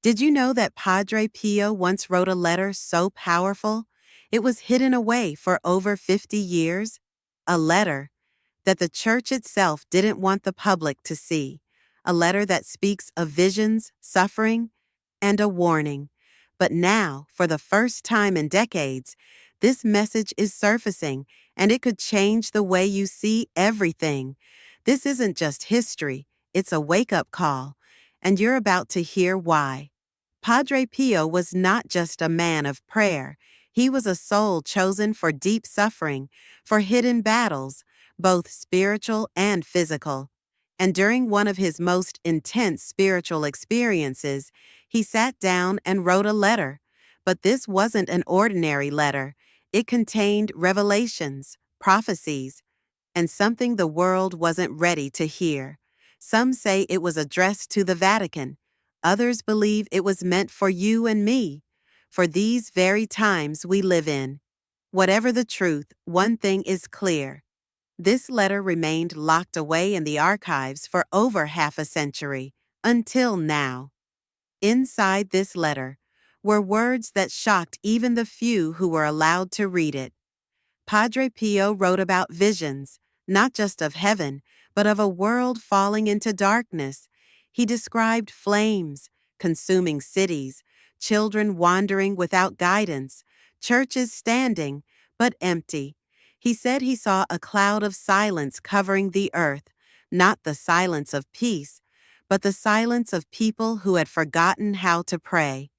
Did you know that Padre Pio once wrote a letter so powerful it was hidden away for over 50 years? A letter that the church itself didn't want the public to see. A letter that speaks of visions, suffering, and a warning. But now, for the first time in decades, this message is surfacing, and it could change the way you see everything. This isn't just history, it's a wake-up call, and you're about to hear why. Padre Pio was not just a man of prayer. He was a soul chosen for deep suffering, for hidden battles, both spiritual and physical. And during one of his most intense spiritual experiences, he sat down and wrote a letter. But this wasn't an ordinary letter. It contained revelations, prophecies, and something the world wasn't ready to hear. Some say it was addressed to the Vatican. Others believe it was meant for you and me, for these very times we live in. Whatever the truth, one thing is clear. This letter remained locked away in the archives for over half a century, until now. Inside this letter were words that shocked even the few who were allowed to read it. Padre Pio wrote about visions, not just of heaven, but of a world falling into darkness. He described flames, consuming cities, children wandering without guidance, churches standing, but empty. He said he saw a cloud of silence covering the earth, not the silence of peace, but the silence of people who had forgotten how to pray.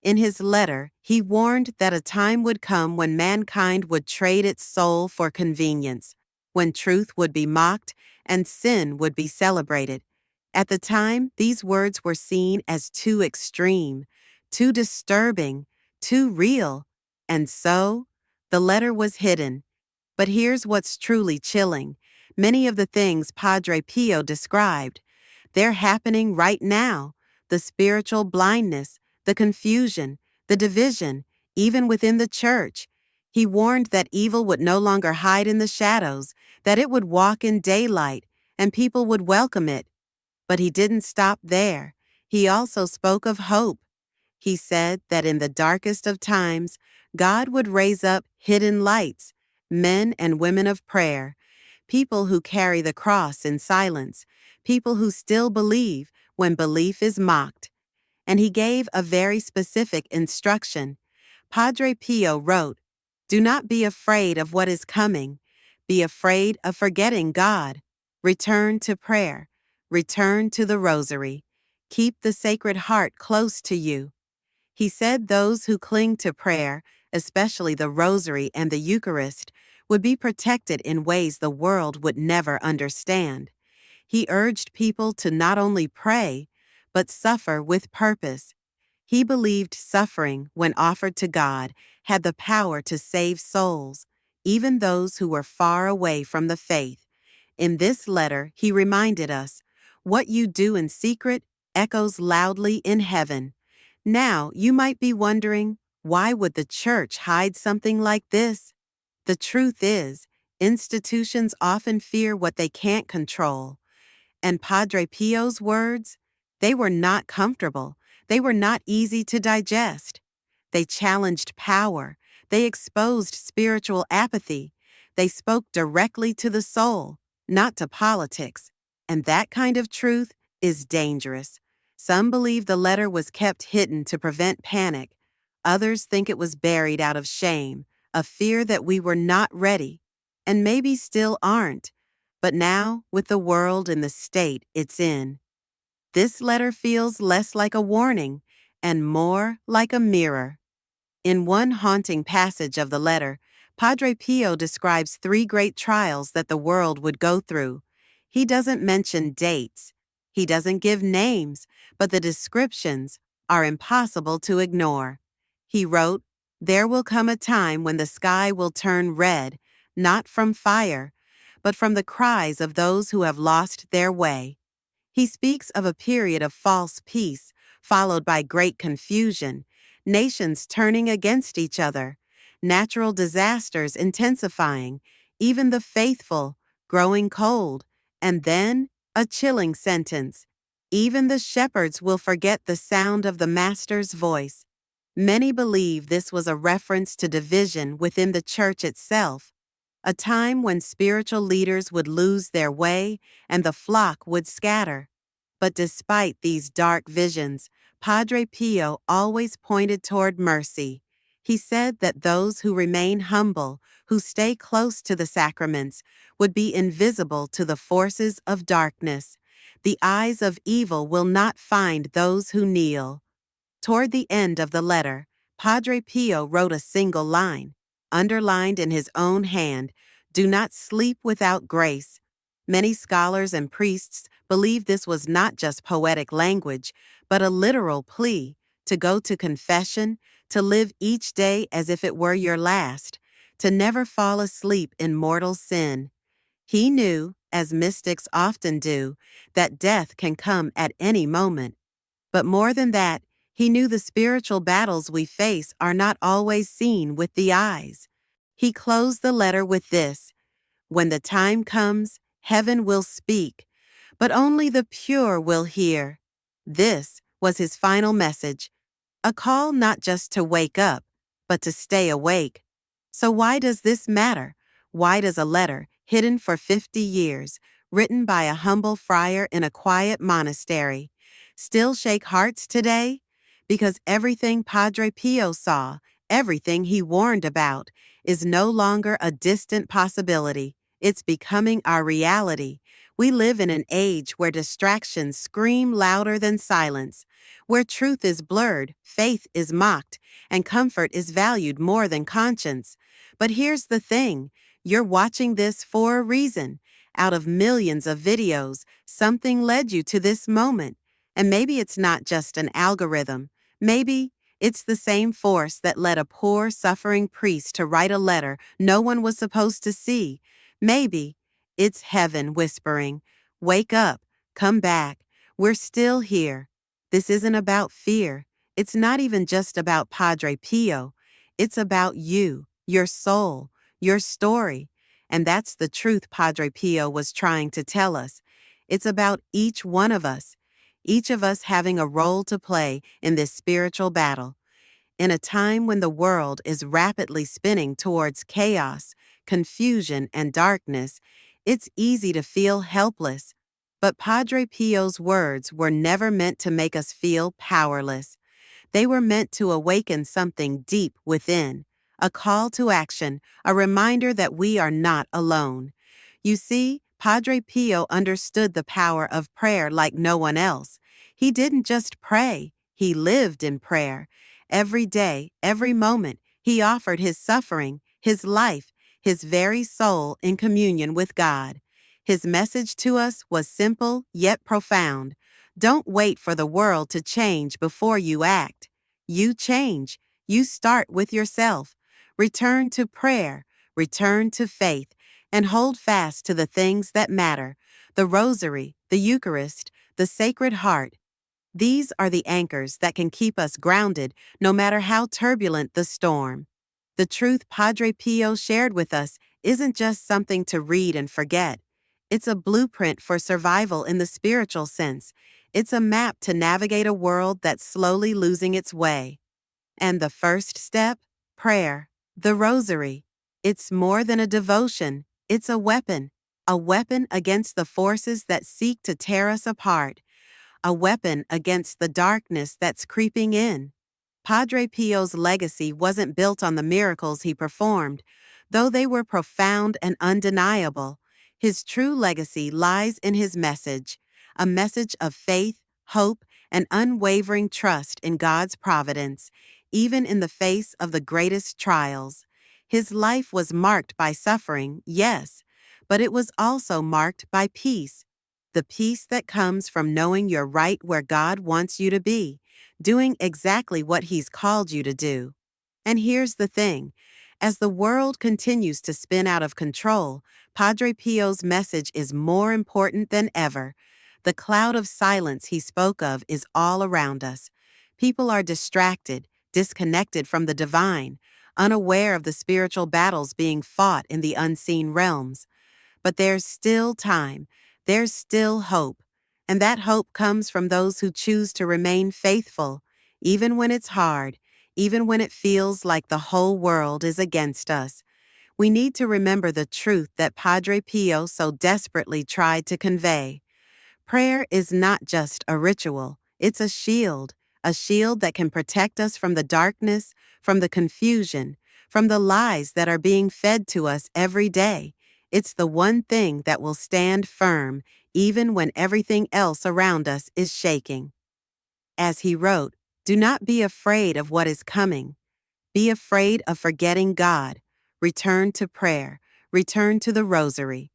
In his letter, he warned that a time would come when mankind would trade its soul for convenience, when truth would be mocked and sin would be celebrated. At the time, these words were seen as too extreme, too disturbing, too real, and so, the letter was hidden. But here's what's truly chilling. Many of the things Padre Pio described, they're happening right now. The spiritual blindness, the confusion, the division, even within the church. He warned that evil would no longer hide in the shadows, that it would walk in daylight, and people would welcome it. But he didn't stop there. He also spoke of hope. He said that in the darkest of times, God would raise up hidden lights, men and women of prayer, people who carry the cross in silence, people who still believe when belief is mocked. And he gave a very specific instruction. Padre Pio wrote, "Do not be afraid of what is coming. Be afraid of forgetting God. Return to prayer. Return to the rosary. Keep the Sacred Heart close to you." He said those who cling to prayer, especially the rosary and the Eucharist, would be protected in ways the world would never understand. He urged people to not only pray, but suffer with purpose. He believed suffering, when offered to God, had the power to save souls, even those who were far away from the faith. In this letter, he reminded us, what you do in secret echoes loudly in heaven. Now, you might be wondering, why would the church hide something like this? The truth is, institutions often fear what they can't control. And Padre Pio's words, they were not comfortable. They were not easy to digest. They challenged power. They exposed spiritual apathy. They spoke directly to the soul, not to politics. And that kind of truth is dangerous. Some believe the letter was kept hidden to prevent panic. Others think it was buried out of shame, a fear that we were not ready, and maybe still aren't. But now, with the world in the state it's in, this letter feels less like a warning and more like a mirror. In one haunting passage of the letter, Padre Pio describes 3 great trials that the world would go through. He doesn't mention dates. He doesn't give names, but the descriptions are impossible to ignore. He wrote, "There will come a time when the sky will turn red, not from fire, but from the cries of those who have lost their way." He speaks of a period of false peace, followed by great confusion, nations turning against each other, natural disasters intensifying, even the faithful growing cold, and then a chilling sentence. Even the shepherds will forget the sound of the Master's voice. Many believe this was a reference to division within the church itself, a time when spiritual leaders would lose their way and the flock would scatter. But despite these dark visions, Padre Pio always pointed toward mercy. He said that those who remain humble, who stay close to the sacraments, would be invisible to the forces of darkness. The eyes of evil will not find those who kneel. Toward the end of the letter, Padre Pio wrote a single line, underlined in his own hand: "Do not sleep without grace." Many scholars and priests believe this was not just poetic language, but a literal plea to go to confession, to live each day as if it were your last, to never fall asleep in mortal sin. He knew, as mystics often do, that death can come at any moment. But more than that, he knew the spiritual battles we face are not always seen with the eyes. He closed the letter with this: "When the time comes, heaven will speak, but only the pure will hear." This was his final message, a call not just to wake up, but to stay awake. So why does this matter? Why does a letter, hidden for 50 years, written by a humble friar in a quiet monastery, still shake hearts today? Because everything Padre Pio saw, everything he warned about, is no longer a distant possibility. It's becoming our reality. We live in an age where distractions scream louder than silence, where truth is blurred, faith is mocked, and comfort is valued more than conscience. But here's the thing: you're watching this for a reason. Out of millions of videos, something led you to this moment. And maybe it's not just an algorithm. Maybe it's the same force that led a poor, suffering priest to write a letter no one was supposed to see. Maybe it's heaven whispering, "Wake up, come back, we're still here." This isn't about fear. It's not even just about Padre Pio. It's about you, your soul, your story. And that's the truth Padre Pio was trying to tell us. It's about each one of us having a role to play in this spiritual battle. In a time when the world is rapidly spinning towards chaos, confusion, and darkness, it's easy to feel helpless. But Padre Pio's words were never meant to make us feel powerless. They were meant to awaken something deep within, a call to action, a reminder that we are not alone. You see, Padre Pio understood the power of prayer like no one else. He didn't just pray, he lived in prayer. Every day, every moment, he offered his suffering, his life, his very soul in communion with God. His message to us was simple yet profound. Don't wait for the world to change before you act. You change. You start with yourself. Return to prayer, return to faith, and hold fast to the things that matter: the Rosary, the Eucharist, the Sacred Heart. These are the anchors that can keep us grounded no matter how turbulent the storm. The truth Padre Pio shared with us isn't just something to read and forget. It's a blueprint for survival in the spiritual sense. It's a map to navigate a world that's slowly losing its way. And the first step? Prayer. The Rosary. It's more than a devotion. It's a weapon against the forces that seek to tear us apart, a weapon against the darkness that's creeping in. Padre Pio's legacy wasn't built on the miracles he performed, though they were profound and undeniable. His true legacy lies in his message, a message of faith, hope, and unwavering trust in God's providence, even in the face of the greatest trials. His life was marked by suffering, yes, but it was also marked by peace. The peace that comes from knowing you're right where God wants you to be, doing exactly what He's called you to do. And here's the thing: as the world continues to spin out of control, Padre Pio's message is more important than ever. The cloud of silence he spoke of is all around us. People are distracted, disconnected from the divine, unaware of the spiritual battles being fought in the unseen realms. But there's still time. There's still hope. And that hope comes from those who choose to remain faithful, even when it's hard, even when it feels like the whole world is against us. We need to remember the truth that Padre Pio so desperately tried to convey. Prayer is not just a ritual, it's a shield that can protect us from the darkness, from the confusion, from the lies that are being fed to us every day. It's the one thing that will stand firm even when everything else around us is shaking. As he wrote, "Do not be afraid of what is coming. Be afraid of forgetting God. Return to prayer. Return to the rosary.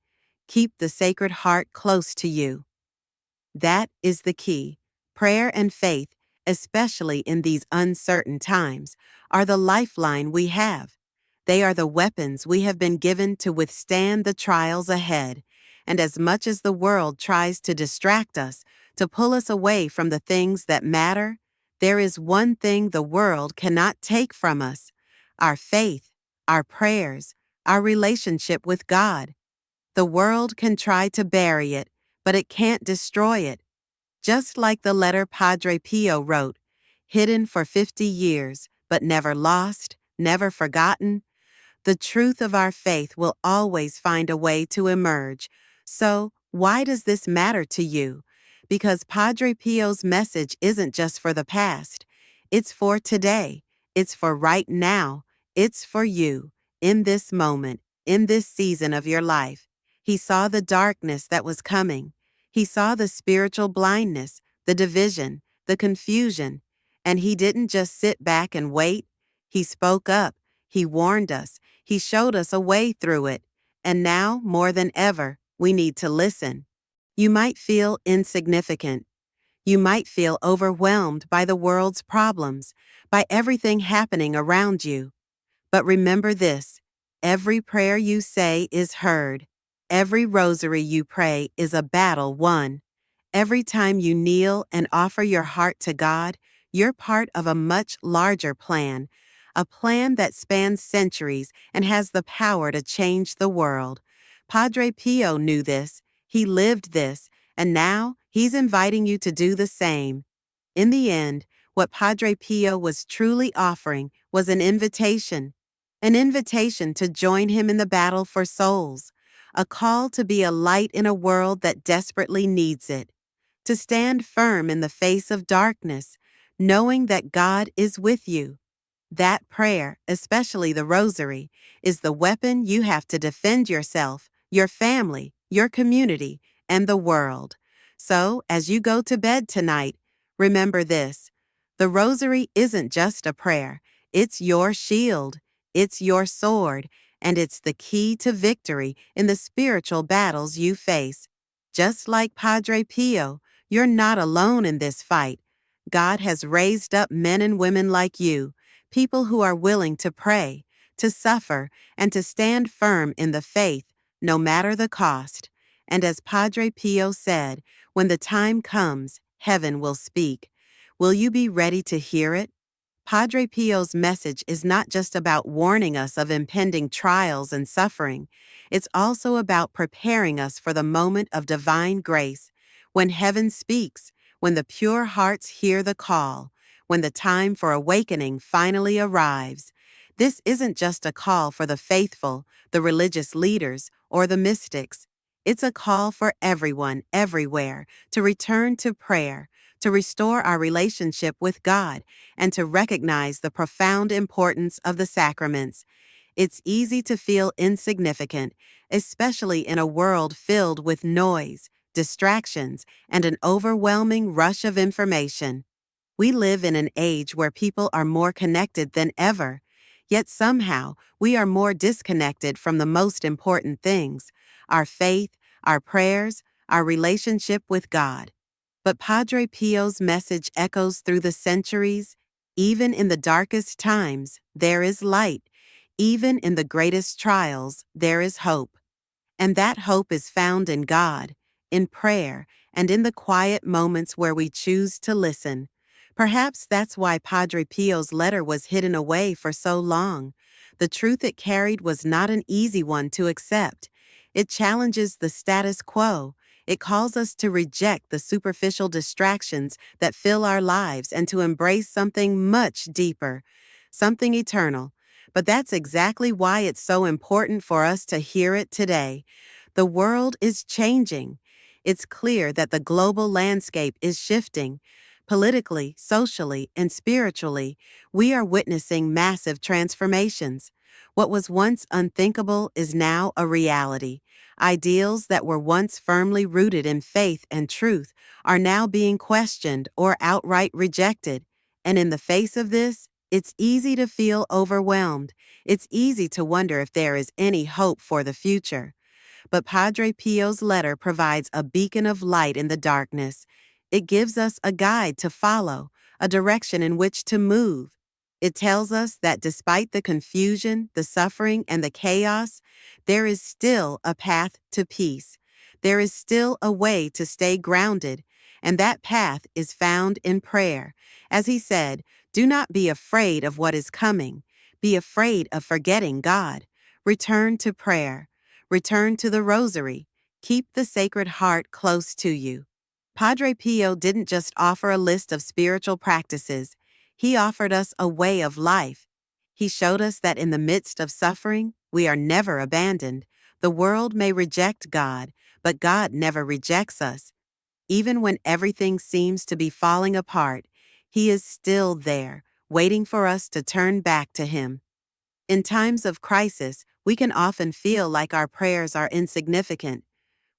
Keep the Sacred Heart close to you." That is the key. Prayer and faith, especially in these uncertain times, are the lifeline we have. They are the weapons we have been given to withstand the trials ahead. And as much as the world tries to distract us, to pull us away from the things that matter, there is one thing the world cannot take from us: our faith, our prayers, our relationship with God. The world can try to bury it, but it can't destroy it. Just like the letter Padre Pio wrote, hidden for 50 years, but never lost, never forgotten, the truth of our faith will always find a way to emerge. So, why does this matter to you? Because Padre Pio's message isn't just for the past. It's for today. It's for right now. It's for you, in this moment, in this season of your life. He saw the darkness that was coming. He saw the spiritual blindness, the division, the confusion. And he didn't just sit back and wait. He spoke up. He warned us. He showed us a way through it. And now, more than ever, we need to listen. You might feel insignificant. You might feel overwhelmed by the world's problems, by everything happening around you. But remember this: every prayer you say is heard. Every rosary you pray is a battle won. Every time you kneel and offer your heart to God, you're part of a much larger plan, a plan that spans centuries and has the power to change the world. Padre Pio knew this, he lived this, and now he's inviting you to do the same. In the end, what Padre Pio was truly offering was an invitation to join him in the battle for souls, a call to be a light in a world that desperately needs it, to stand firm in the face of darkness, knowing that God is with you. That prayer, especially the rosary, is the weapon you have to defend yourself, your family, your community, and the world. So, as you go to bed tonight, remember this: the rosary isn't just a prayer, it's your shield, it's your sword, and it's the key to victory in the spiritual battles you face. Just like Padre Pio, you're not alone in this fight. God has raised up men and women like you, people who are willing to pray, to suffer, and to stand firm in the faith, no matter the cost. And as Padre Pio said, when the time comes, heaven will speak. Will you be ready to hear it? Padre Pio's message is not just about warning us of impending trials and suffering. It's also about preparing us for the moment of divine grace, when heaven speaks, when the pure hearts hear the call, when the time for awakening finally arrives. This isn't just a call for the faithful, the religious leaders, or the mystics. It's a call for everyone, everywhere, to return to prayer, to restore our relationship with God, and to recognize the profound importance of the sacraments. It's easy to feel insignificant, especially in a world filled with noise, distractions, and an overwhelming rush of information. We live in an age where people are more connected than ever, yet somehow we are more disconnected from the most important things: our faith, our prayers, our relationship with God. But Padre Pio's message echoes through the centuries. Even in the darkest times, there is light. Even in the greatest trials, there is hope. And that hope is found in God, in prayer, and in the quiet moments where we choose to listen. Perhaps that's why Padre Pio's letter was hidden away for so long. The truth it carried was not an easy one to accept. It challenges the status quo. It calls us to reject the superficial distractions that fill our lives and to embrace something much deeper, something eternal. But that's exactly why it's so important for us to hear it today. The world is changing. It's clear that the global landscape is shifting. Politically, socially, and spiritually, we are witnessing massive transformations. What was once unthinkable is now a reality. Ideals that were once firmly rooted in faith and truth are now being questioned or outright rejected. And in the face of this, it's easy to feel overwhelmed. It's easy to wonder if there is any hope for the future. But Padre Pio's letter provides a beacon of light in the darkness. It gives us a guide to follow, a direction in which to move. It tells us that despite the confusion, the suffering, and the chaos, there is still a path to peace. There is still a way to stay grounded, and that path is found in prayer. As he said, do not be afraid of what is coming. Be afraid of forgetting God. Return to prayer. Return to the rosary. Keep the Sacred Heart close to you. Padre Pio didn't just offer a list of spiritual practices. He offered us a way of life. He showed us that in the midst of suffering, we are never abandoned. The world may reject God, but God never rejects us. Even when everything seems to be falling apart, He is still there, waiting for us to turn back to Him. In times of crisis, we can often feel like our prayers are insignificant.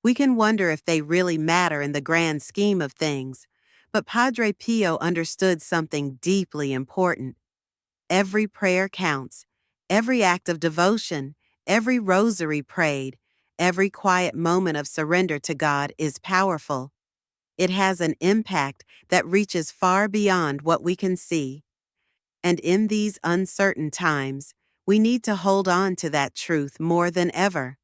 We can wonder if they really matter in the grand scheme of things. But Padre Pio understood something deeply important. Every prayer counts. Every act of devotion, every rosary prayed, every quiet moment of surrender to God is powerful. It has an impact that reaches far beyond what we can see. And in these uncertain times, we need to hold on to that truth more than ever.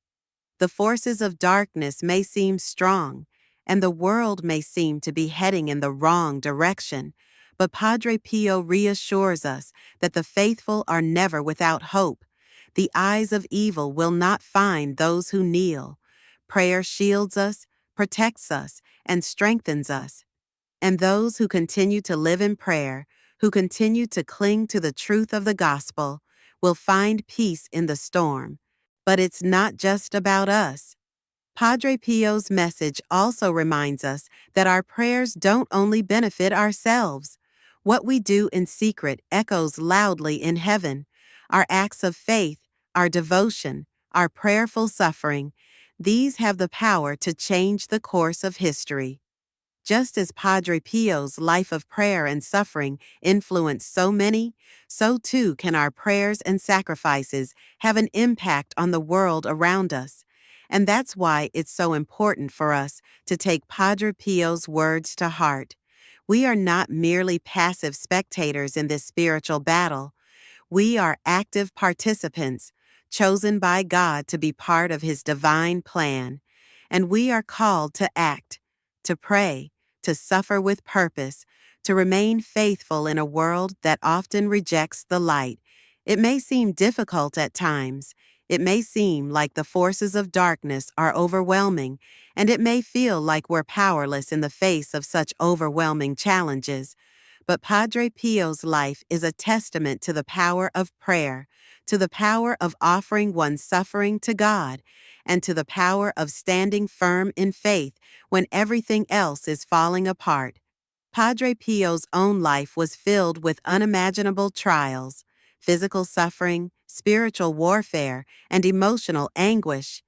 The forces of darkness may seem strong, and the world may seem to be heading in the wrong direction, but Padre Pio reassures us that the faithful are never without hope. The eyes of evil will not find those who kneel. Prayer shields us, protects us, and strengthens us. And those who continue to live in prayer, who continue to cling to the truth of the gospel, will find peace in the storm. But it's not just about us. Padre Pio's message also reminds us that our prayers don't only benefit ourselves. What we do in secret echoes loudly in heaven. Our acts of faith, our devotion, our prayerful suffering, these have the power to change the course of history. Just as Padre Pio's life of prayer and suffering influenced so many, so too can our prayers and sacrifices have an impact on the world around us. And that's why it's so important for us to take Padre Pio's words to heart. We are not merely passive spectators in this spiritual battle. We are active participants, chosen by God to be part of His divine plan. And we are called to act, to pray, to suffer with purpose, to remain faithful in a world that often rejects the light. It may seem difficult at times. It may seem like the forces of darkness are overwhelming, and it may feel like we're powerless in the face of such overwhelming challenges. But Padre Pio's life is a testament to the power of prayer, to the power of offering one's suffering to God, and to the power of standing firm in faith when everything else is falling apart. Padre Pio's own life was filled with unimaginable trials, physical suffering, spiritual warfare, and emotional anguish.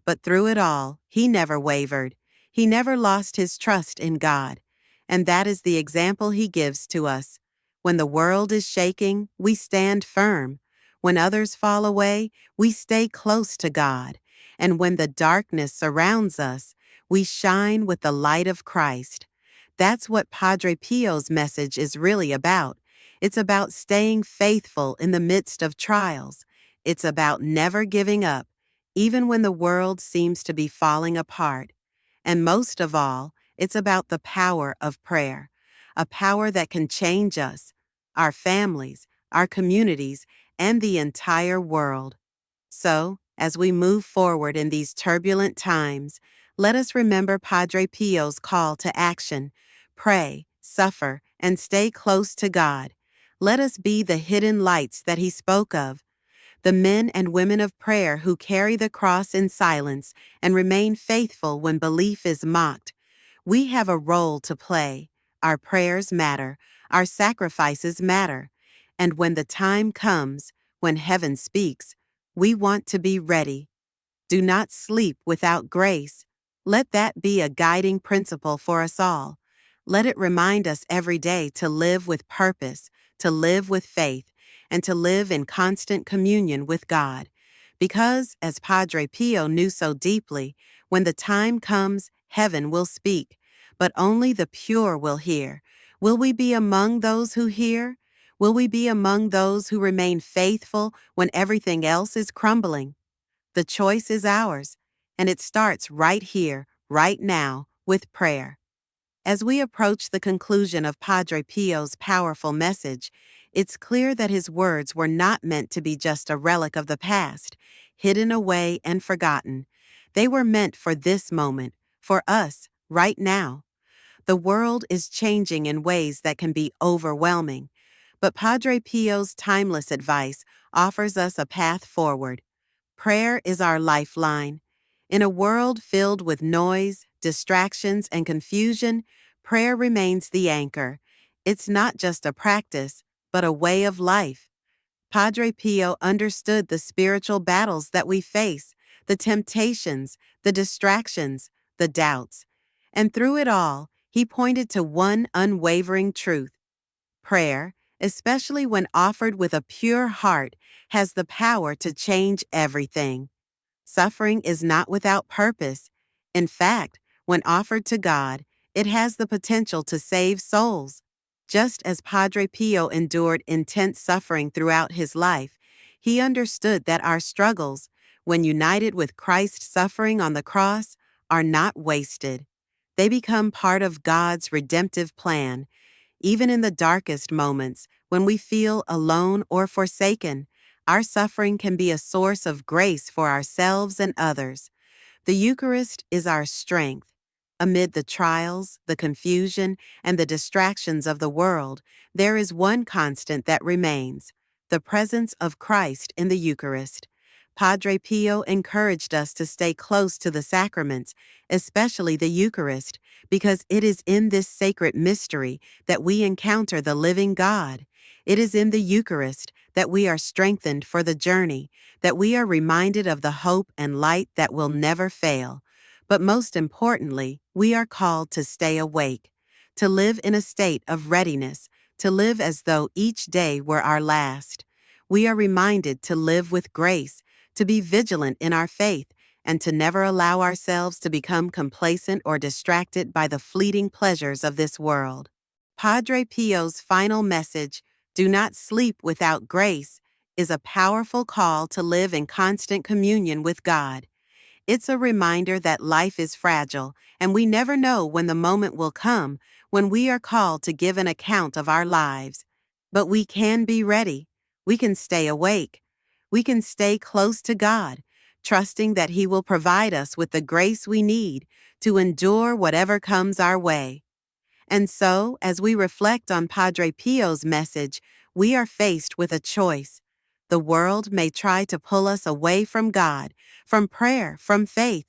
But through it all, he never wavered. He never lost his trust in God. And that is the example he gives to us. When the world is shaking, we stand firm. When others fall away, we stay close to God. And when the darkness surrounds us, we shine with the light of Christ. That's what Padre Pio's message is really about. It's about staying faithful in the midst of trials. It's about never giving up, even when the world seems to be falling apart. And most of all, it's about the power of prayer, a power that can change us, our families, our communities, and the entire world. So, as we move forward in these turbulent times, Let us remember Padre Pio's call to action: pray, suffer, and stay close to God. Let us be the hidden lights that he spoke of, the men and women of prayer who carry the cross in silence and remain faithful when belief is mocked. We have a role to play. Our prayers matter. Our sacrifices matter. And when the time comes, when heaven speaks, we want to be ready. Do not sleep without grace. Let that be a guiding principle for us all. Let it remind us every day to live with purpose, to live with faith, and to live in constant communion with God. Because, as Padre Pio knew so deeply, when the time comes, heaven will speak, but only the pure will hear. Will we be among those who hear? Will we be among those who remain faithful when everything else is crumbling? The choice is ours, and it starts right here, right now, with prayer. As we approach the conclusion of Padre Pio's powerful message, it's clear that his words were not meant to be just a relic of the past, hidden away and forgotten. They were meant for this moment, for us, right now. The world is changing in ways that can be overwhelming, but Padre Pio's timeless advice offers us a path forward. Prayer is our lifeline. In a world filled with noise, distractions, and confusion, prayer remains the anchor. It's not just a practice, but a way of life. Padre Pio understood the spiritual battles that we face, the temptations, the distractions, the doubts. And through it all, he pointed to one unwavering truth: prayer, especially when offered with a pure heart, has the power to change everything. Suffering is not without purpose. In fact, when offered to God, it has the potential to save souls. Just as Padre Pio endured intense suffering throughout his life, he understood that our struggles, when united with Christ's suffering on the cross, are not wasted. They become part of God's redemptive plan. Even in the darkest moments, when we feel alone or forsaken, our suffering can be a source of grace for ourselves and others. The Eucharist is our strength. Amid the trials, the confusion, and the distractions of the world, there is one constant that remains: the presence of Christ in the Eucharist. Padre Pio encouraged us to stay close to the sacraments, especially the Eucharist, because it is in this sacred mystery that we encounter the living God. It is in the Eucharist that we are strengthened for the journey, that we are reminded of the hope and light that will never fail. But most importantly, we are called to stay awake, to live in a state of readiness, to live as though each day were our last. We are reminded to live with grace, to be vigilant in our faith, and to never allow ourselves to become complacent or distracted by the fleeting pleasures of this world. Padre Pio's final message, "Do not sleep without grace," is a powerful call to live in constant communion with God. It's a reminder that life is fragile, and we never know when the moment will come when we are called to give an account of our lives. But we can be ready. We can stay awake. We can stay close to God, trusting that He will provide us with the grace we need to endure whatever comes our way. And so, as we reflect on Padre Pio's message, we are faced with a choice. The world may try to pull us away from God, from prayer, from faith,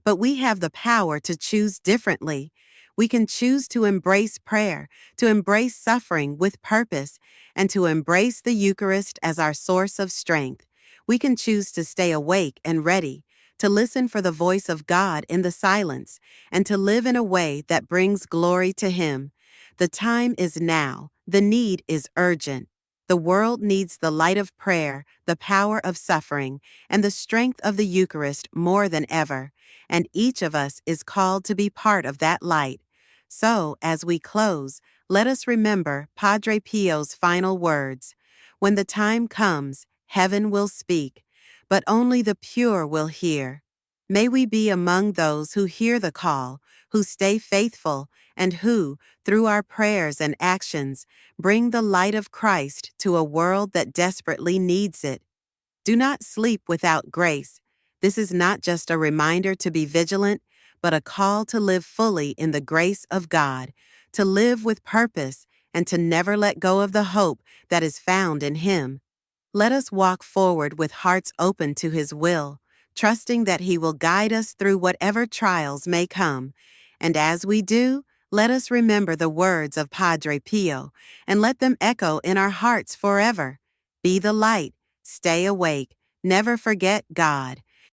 but we have the power to choose differently. We can choose to embrace prayer, to embrace suffering with purpose, and to embrace the Eucharist as our source of strength. We can choose to stay awake and ready, to listen for the voice of God in the silence, and to live in a way that brings glory to Him. The time is now. The need is urgent. The world needs the light of prayer, the power of suffering, and the strength of the Eucharist more than ever, and each of us is called to be part of that light. So, as we close, let us remember Padre Pio's final words: "When the time comes, heaven will speak, but only the pure will hear." May we be among those who hear the call, who stay faithful, and who, through our prayers and actions, bring the light of Christ to a world that desperately needs it. Do not sleep without grace. This is not just a reminder to be vigilant, but a call to live fully in the grace of God, to live with purpose, and to never let go of the hope that is found in Him. Let us walk forward with hearts open to His will, trusting that He will guide us through whatever trials may come. And as we do, let us remember the words of Padre Pio and let them echo in our hearts forever. Be the light, stay awake, never forget God.